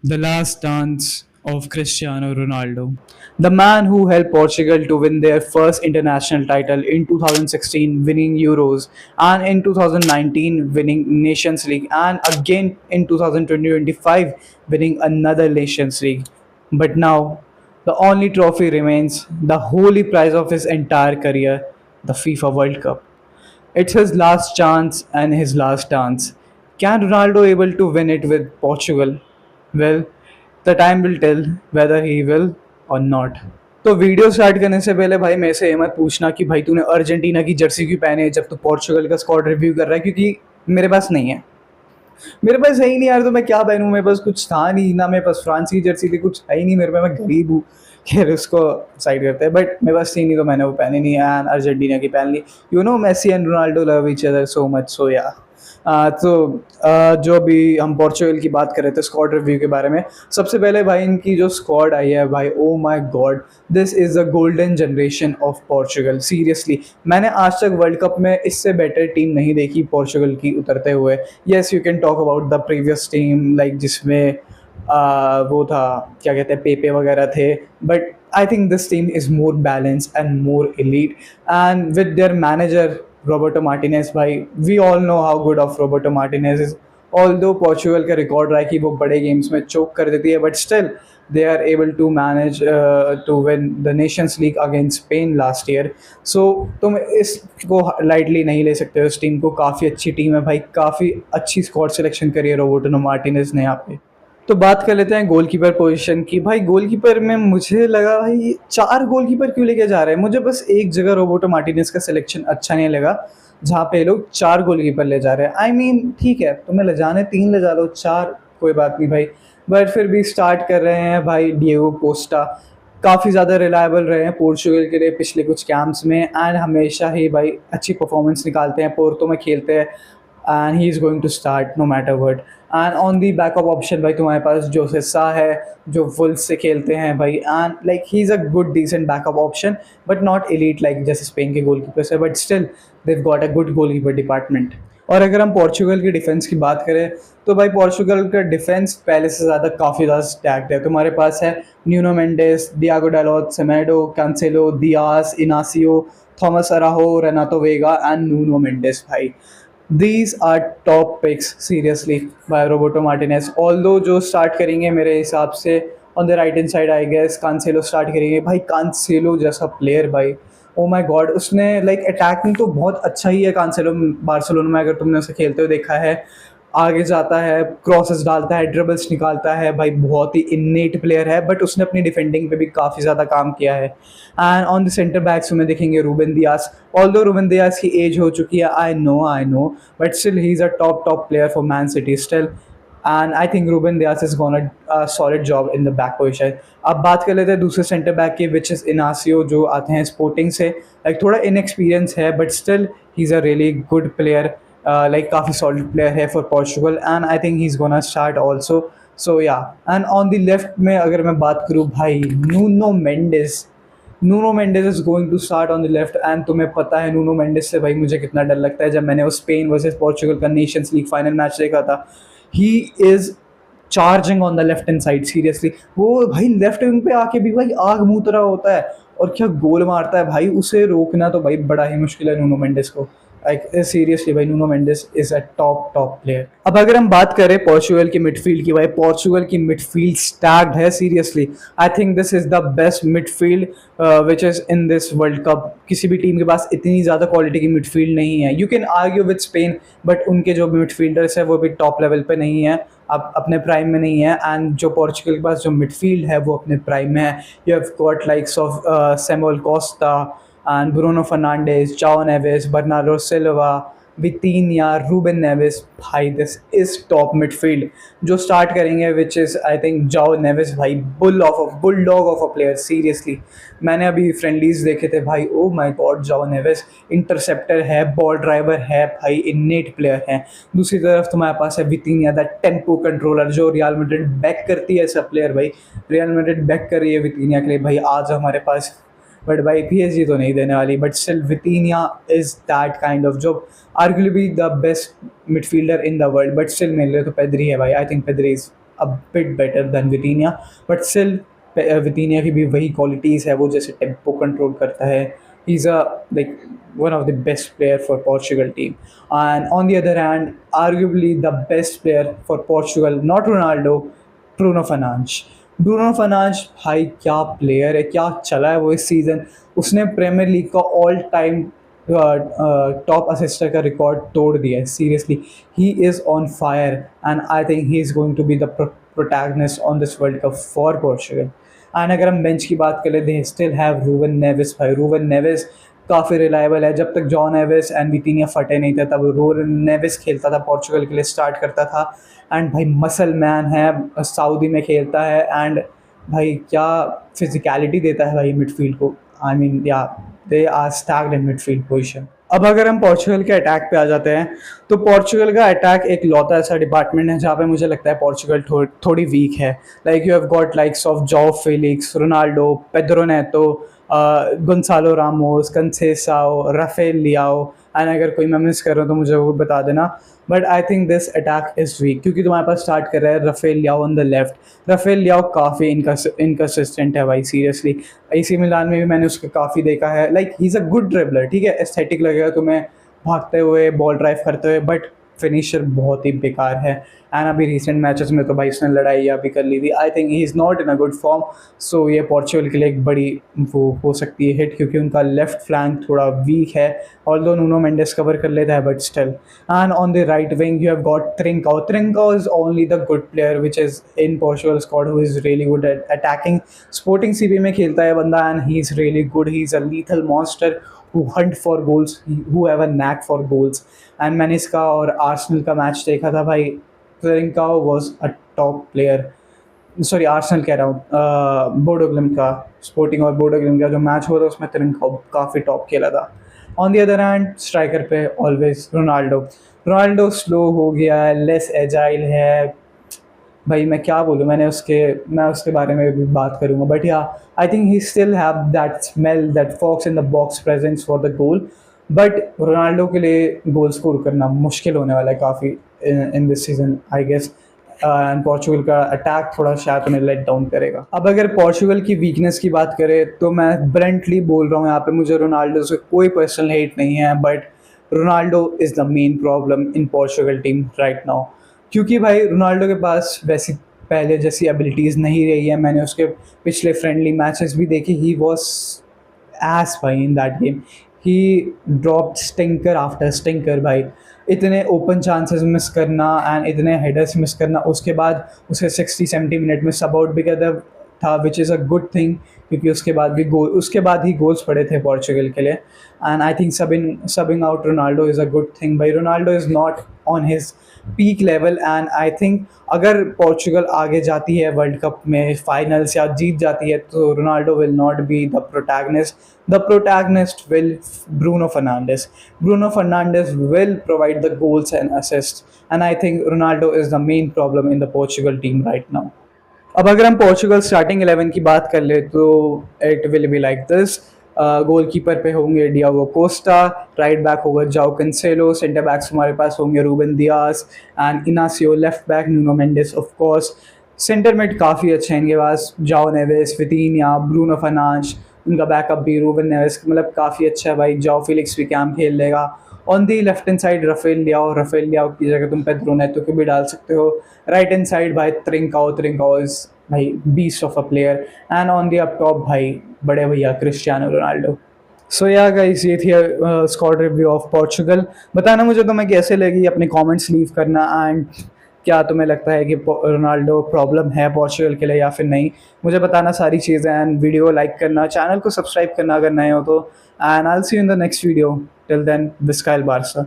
The last dance of Cristiano Ronaldo. The man who helped Portugal to win their first international title in 2016, winning Euros, and in 2019, winning Nations League, and again in 2025, winning another Nations League. But now, the only trophy remains the holy prize of his entire career, the FIFA World Cup. It's his last chance and his last dance. Can Ronaldo able to win it with Portugal? Well, the time will tell whether he will or not. तो video start करने से पहले भाई मेरे से ये मत पूछना कि भाई तूने अर्जेंटीना की जर्सी क्यों पहने जब तू पोर्चुगल का स्क्वाड रिव्यू कर रहा है, क्योंकि मेरे पास नहीं है। मेरे पास है ही नहीं यार, तो मैं क्या पहनूं? मेरे पास कुछ था नहीं ना, मेरे पास फ्रांस की जर्सी थी, कुछ है ही नहीं मेरे पास, मैं गरीब हूँ। खैर उसको साइड करते हैं, बट मेरे पास थी नहीं तो मैंने वो पहनी नहीं एंड अर्जेंटीना की पहन ली। Messi and Ronaldo love each other so much, so yeah. जो भी हम पोर्चुगल की बात कर रहे थे स्क्वाड रिव्यू के बारे में, सबसे पहले भाई इनकी जो स्क्वाड आई है भाई, oh my God, this is the golden generation of Portugal. Seriously मैंने आज तक वर्ल्ड कप में इससे बेटर टीम नहीं देखी पोर्चुगल की उतरते हुए। Yes, you can talk about the previous team like जिसमें वो था, क्या कहते हैं, पेपे वगैरह थे, but I think this team is more balance and more elite and with their manager Roberto Martinez. भाई we all know how good of Roberto Martinez is. Although Portugal का रिकॉर्ड रहा है कि वो बड़े games में चोक कर देती है, but still they are able to manage to win the Nations League against Spain last year. So तुम इसको लाइटली नहीं ले सकते हो। इस टीम को काफ़ी अच्छी टीम है भाई, काफ़ी अच्छी स्क्वाड सिलेक्शन करी है रोबर्टो मार्टिनेज ने यहाँ पे। तो बात कर लेते हैं गोलकीपर पोजीशन की। भाई गोलकीपर में मुझे लगा भाई चार गोलकीपर क्यों लेके जा रहे हैं, मुझे बस एक जगह रोबर्टो मार्टिनेज का सिलेक्शन अच्छा नहीं लगा जहाँ पे लोग चार गोलकीपर ले जा रहे हैं। आई मीन ठीक है, तुम्हें ले जाने तीन ले जा लो, चार कोई बात नहीं भाई, बट फिर भी स्टार्ट कर रहे हैं भाई डिएगो कोस्टा। काफ़ी ज़्यादा रिलायबल रहे हैं पोर्चुगल के लिए पिछले कुछ कैंप्स में एंड हमेशा ही भाई अच्छी परफॉर्मेंस निकालते हैं, पोर्तो में खेलते हैं and he is going to start no matter what. And on the backup option भाई तुम्हारे पास जो सा है, जो वुल्स से खेलते हैं भाई, and like he is a good decent backup option but not elite like जैसे स्पेन के गोलकीपर्स है, but still they got a good goalkeeper department. और अगर हम पोर्चुगल की डिफेंस की बात करें तो भाई पोर्चुगल का डिफेंस पहले से ज़्यादा काफ़ी ज़्यादा स्टैक्ड है। तुम्हारे पास है Nuno Mendes, Diogo Dalot, Semedo, Cancelo, Dias, Inacio, Tomas Araujo, Renato Veiga and Nuno Mendes. भाई these are top picks seriously by Roberto Martinez। although जो स्टार्ट करेंगे मेरे हिसाब से on the right hand side I guess Cancelo start करेंगे। भाई Cancelo जैसा player भाई, ओ माय गॉड, उसने लाइक अटैकिंग तो बहुत अच्छा ही है कांसेलो। बार्सिलोना में अगर तुमने उसे खेलते हुए देखा है, आगे जाता है, क्रॉसेस डालता है, ड्रिबल्स निकालता है भाई, बहुत ही इन्नेट प्लेयर है, बट उसने अपनी डिफेंडिंग पे भी काफ़ी ज़्यादा काम किया है। And on the centre backs में देखेंगे Ruben Dias. Although Ruben Dias की एज हो चुकी है, I know, but still he is a top player for Man City still, and I think Ruben Dias is gone a solid job in the back position. अब बात कर लेते हैं दूसरे सेंटर बैक की, विच इज़ इनासियो, जो आते हैं स्पोर्टिंग से। लाइक थोड़ा इनएक्सपीरियंस है but still he is a really good player, like काफ़ी सॉलिड प्लेयर है for Portugal and I think he is gonna start also. So yeah, and on the left में अगर मैं बात करूँ भाई, Nuno Mendes is going to start on the left. And तुम्हें पता है नूनो मेंडेस से भाई मुझे कितना डर लगता है। जब मैंने वो स्पेन वर्सेस पोर्चुगल का नेशंस लीग फाइनल मैच देखा था, he is charging on the left hand side seriously. वो भाई लेफ्ट विंग पे आके भी भाई आग मुँह तरह होता है और क्या गोल मारता है भाई, उसे रोकना तो भाई बड़ा ही मुश्किल है नूनो मेंडेस को। लाइक सीरियसली भाई Nuno Mendes is a top player. अब अगर हम बात करें पोर्चुगल की मिडफील्ड की, भाई पोर्चुगल की मिडफील्ड स्टैक्ड है seriously. I think this is the best midfield which is in this world cup. किसी भी टीम के पास इतनी ज़्यादा क्वालिटी की मिडफील्ड नहीं है। You can argue with Spain, but उनके जो मिडफील्डर्स है वो भी टॉप लेवल पे नहीं है, अब अपने प्राइम में नहीं है। एंड जो पोर्चुगल के पास जो मिडफील्ड है वो अपने प्राइम में है। You have got likes of Samuel Costa and Bruno Fernandes, João Neves, Bernardo Silva, Vitinha, Ruben Neves। भाई दिस इज टॉप मिडफील्ड। जो स्टार्ट करेंगे विच इज़ आई थिंक जाओ नेविस, भाई bulldog of a player seriously. मैंने अभी friendlies देखे थे भाई, ओ माय गॉड, जाओ नेविस इंटरसेप्टर है, बॉल ड्राइवर है भाई, इन्नेट प्लेयर है। दूसरी तरफ तुम्हारे पास है वितीनिया, दैट टेम्पो कंट्रोलर, जो रियल मैड्रिड बैक करती है ऐसा प्लेयर भाई। रियल मैड्रिड बैक कर रही है वितीनिया के लिए भाई, आज हमारे पास, बट भाई पीएसजी तो नहीं देने वाली, but still Vitinha is that kind of जो arguably the best midfielder in the world, but still मेरे लिए तो पेद्री है भाई। I think Pedri is a bit better than Vitinha, but still Vitinha की भी वही क्वालिटीज़ है, वो जैसे टेम्पो कंट्रोल करता है. He's a like one of the best player for Portugal team. And on the other hand, arguably the best player for Portugal, not Ronaldo, Bruno Fernandes. Bruno Fernandes भाई क्या player है, क्या चला है वो इस सीज़न. उसने प्रीमियर लीग का ऑल टाइम टॉप असिस्टर का रिकॉर्ड तोड़ दिया है. Seriously he is on fire and I think he is going to be the protagonist on this world cup for Portugal. And अगर हम बेंच की बात करें, दे स्टिल हैव रूवन नेविस. भाई रूवन नेविस काफ़ी रिलायबल है. जब तक जॉन एविस एंड वितीनिया फटे नहीं थे, तब रूवन नेविस खेलता था पोर्चुगल के लिए, स्टार्ट करता था. एंड भाई मसल मैन है, सऊदी में खेलता है. एंड भाई क्या फिजिकलिटी देता है भाई मिडफील्ड को. I mean yeah they are stacked in midfield position. अब अगर हम पोर्चुगल के अटैक पे आ जाते हैं, तो पोर्चुगल का अटैक एक लौता ऐसा डिपार्टमेंट है जहाँ पे मुझे लगता है पोर्चुगल थोड़ी वीक है. Like you have got likes of Joao Felix, Ronaldo, Pedro Neto, Goncalo Ramos, Conceicao, Rafael Leao. And अगर कोई मैं मिस कर रहा हूँ तो मुझे वो बता देना. But I think this attack is weak, क्योंकि तुम्हारे पास स्टार्ट कर रहा है Rafael Leao on the left. Rafael Leao काफ़ी इनकन्सिस्टेंट है भाई. सीरियसली एसी मिलान में भी मैंने उसको काफ़ी देखा है. Like he is a good dribbler, ठीक है, एस्थेटिक लगेगा तुम्हें भागते हुए, बॉल ड्राइव करते हुए, बट फिनिशर बहुत ही बेकार है. एंड अभी रिसेंट मैचेस में तो भाई उसने लड़ाई अभी कर ली थी. I think he is not in a good form. So ये पोर्चुगल के लिए एक बड़ी वो हो सकती है हिट, क्योंकि उनका लेफ्ट फ्लैंक थोड़ा वीक है. ऑल्दो नुनो मेंडेस कवर कर लेता है, but still. And on the right wing you have got Trincao. Trincao is only the good player which is in Portugal squad who is really good at attacking. Sporting CP में खेलता है बंदा, and he is really good. He is a lethal monster who hunt for goals, who have a knack for goals. And मैंने इसका और Arsenal का match देखा था भाई. त्रिंकाओ was a top player. Sorry Arsenal कह रहा हूँ, बोडो ग्लिम्ट का, स्पोर्टिंग और बोडो ग्लिम्ट का जो मैच हुआ था उसमें त्रिंकाओ काफ़ी टॉप खेला था. On the other hand striker पे ऑलवेज रोनाल्डो. रोनाल्डो स्लो हो गया है, लेस एजाइल है. भाई मैं क्या बोलूँ, मैं उसके बारे में भी बात करूँगा. But yeah I think he still have that smell, that fox in the box presence for the goal. But Ronaldo के लिए गोल स्कोर करना मुश्किल होने वाला है काफ़ी in this season I guess. And Portugal का अटैक थोड़ा शायद उन्हें लेट डाउन करेगा. अब अगर पोर्चुगल की वीकनेस की बात करें, तो मैं ब्रंटली बोल रहा हूँ यहाँ पे, मुझे रोनाल्डो से कोई पर्सनल हेट नहीं है, but Ronaldo is the main problem in Portugal team right now. क्योंकि भाई रोनाल्डो के पास वैसी पहले जैसी एबिलिटीज़ नहीं रही है. मैंने उसके पिछले फ्रेंडली मैचेस भी देखे. ही वॉज एस भाई in that game. He dropped stinker after stinker भाई. इतने ओपन चांसेस मिस करना एंड इतने हेडर्स मिस करना, उसके बाद उसे 60-70 मिनट में सब आउट भी कर था, which is a good thing, क्योंकि उसके बाद ही गोल्स पड़े थे पोर्चुगल के लिए. And I think subbing out Ronaldo is a good thing. भाई Ronaldo is not on his peak level. And I think अगर पोर्चुगल आगे जाती है वर्ल्ड कप में फाइनल्स या जीत जाती है, तो Ronaldo will not be the protagonist. The protagonist will Bruno Fernandes. Bruno Fernandes will provide the goals and assist. And I think Ronaldo is the main problem in the Portugal team right now. अब अगर हम Portugal starting 11 की बात कर ले, तो it will be like this. Goalkeeper पे होंगे डियागो कोस्टा, राइट बैक होगा जाओ कैंसेलो, सेंटर बैक्स हमारे पास होंगे Ruben Dias and Inacio, left back Nuno Mendes of course. Centre mid काफ़ी अच्छे हैं इनके पास, जाओ नेवेस, वितीनिया, ब्रूनो फर्नांडिस. उनका बैकअप भी रूबन नेवेस मतलब काफ़ी अच्छा है भाई. जाओ फिलिक्स भी कैम खेल लेगा. On the left hand side Rafael Leao की जगह तुम पेड्रो नेतो को भी डाल सकते हो. राइट हैंड साइड भाई त्रिंकाओ इज भाई beast of a player. And on the up top भाई बड़े भैया क्रिस्टियानो रोनाल्डो. सो या गाइस, ये थी स्क्वाड रिव्यू ऑफ पोर्चुगल. बताना मुझे तुम्हें कैसे लगी, अपने कमेंट्स लीव करना. एंड क्या तुम्हें लगता है कि रोनाल्डो प्रॉब्लम है पोर्चुगल के लिए या फिर नहीं, मुझे बताना सारी चीज़ें. एंड वीडियो लाइक करना, चैनल को सब्सक्राइब करना अगर नए हो तो. And I will see you in the next video. Till then, विस्काइल बारसा.